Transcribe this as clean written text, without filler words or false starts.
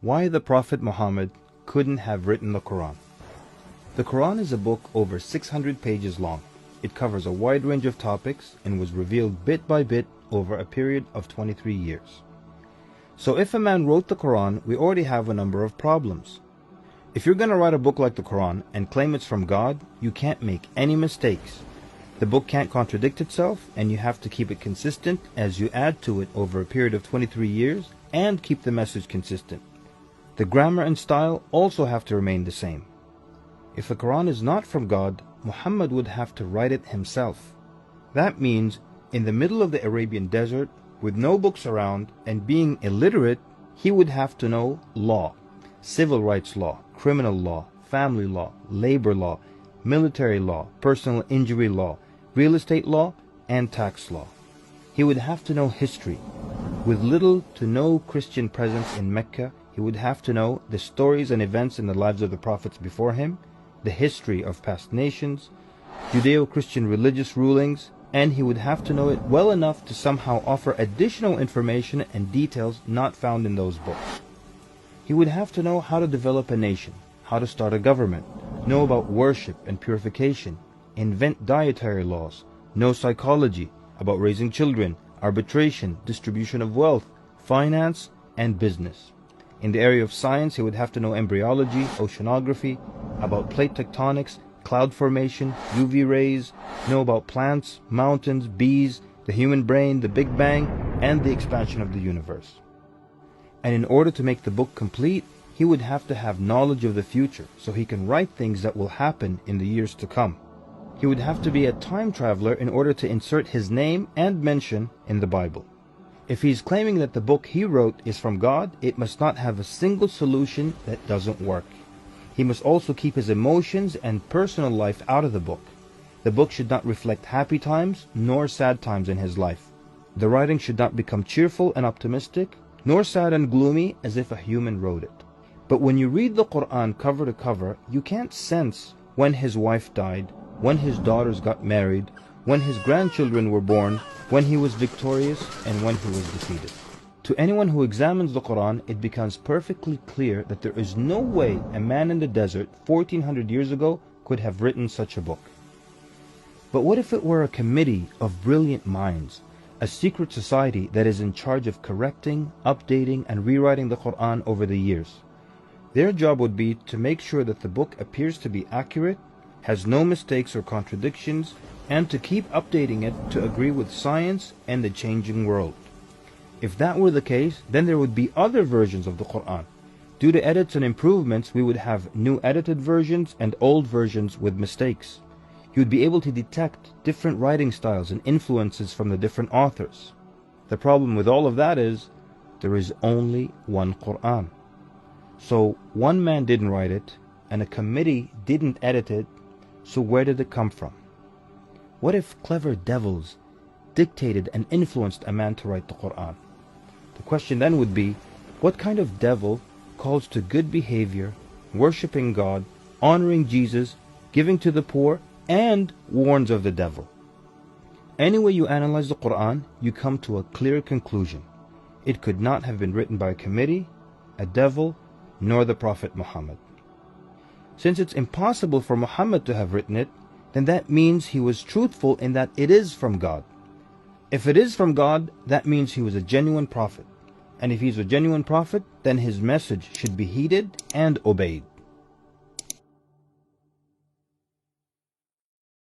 Why the Prophet Muhammad couldn't have written the Quran. The Quran is a book over 600 pages long. It covers a wide range of topics and was revealed bit by bit over a period of 23 years. So if a man wrote the Quran, we already have a number of problems. If you're going to write a book like the Quran and claim it's from God, you can't make any mistakes. The book can't contradict itself, and you have to keep it consistent as you add to it over a period of 23 years and keep the message consistent. The grammar and style also have to remain the same. If the Quran is not from God, Muhammad would have to write it himself. That means in the middle of the Arabian desert, with no books around and being illiterate, he would have to know law, civil rights law, criminal law, family law, labor law, military law, personal injury law, real estate law, and tax law. He would have to know history. With little to no Christian presence in Mecca, he would have to know the stories and events in the lives of the prophets before him, the history of past nations, Judeo-Christian religious rulings, and he would have to know it well enough to somehow offer additional information and details not found in those books. He would have to know how to develop a nation, how to start a government, know about worship and purification, invent dietary laws, know psychology, about raising children, arbitration, distribution of wealth, finance, and business. In the area of science, he would have to know embryology, oceanography, about plate tectonics, cloud formation, UV rays, know about plants, mountains, bees, the human brain, the Big Bang, and the expansion of the universe. And in order to make the book complete, he would have to have knowledge of the future so he can write things that will happen in the years to come. He would have to be a time traveler in order to insert his name and mention in the Bible. If he's claiming that the book he wrote is from God, it must not have a single solution that doesn't work. He must also keep his emotions and personal life out of the book. The book should not reflect happy times nor sad times in his life. The writing should not become cheerful and optimistic, nor sad and gloomy as if a human wrote it. But when you read the Quran cover to cover, you can't sense when his wife died, when his daughters got married, when his grandchildren were born, when he was victorious, and when he was defeated. To anyone who examines the Quran, it becomes perfectly clear that there is no way a man in the desert 1400 years ago could have written such a book. But what if it were a committee of brilliant minds, a secret society that is in charge of correcting, updating, and rewriting the Quran over the years? Their job would be to make sure that the book appears to be accurate, has no mistakes or contradictions, and to keep updating it to agree with science and the changing world. If that were the case, then there would be other versions of the Quran. Due to edits and improvements, we would have new edited versions and old versions with mistakes. You would be able to detect different writing styles and influences from the different authors. The problem with all of that is, there is only one Quran. So one man didn't write it, and a committee didn't edit it, so where did it come from? What if clever devils dictated and influenced a man to write the Quran? The question then would be, what kind of devil calls to good behavior, worshipping God, honoring Jesus, giving to the poor, and warns of the devil? Any way you analyze the Quran, you come to a clear conclusion. It could not have been written by a committee, a devil, nor the Prophet Muhammad. Since it's impossible for Muhammad to have written it, then that means he was truthful in that it is from God. If it is from God, that means he was a genuine prophet. And if he's a genuine prophet, then his message should be heeded and obeyed.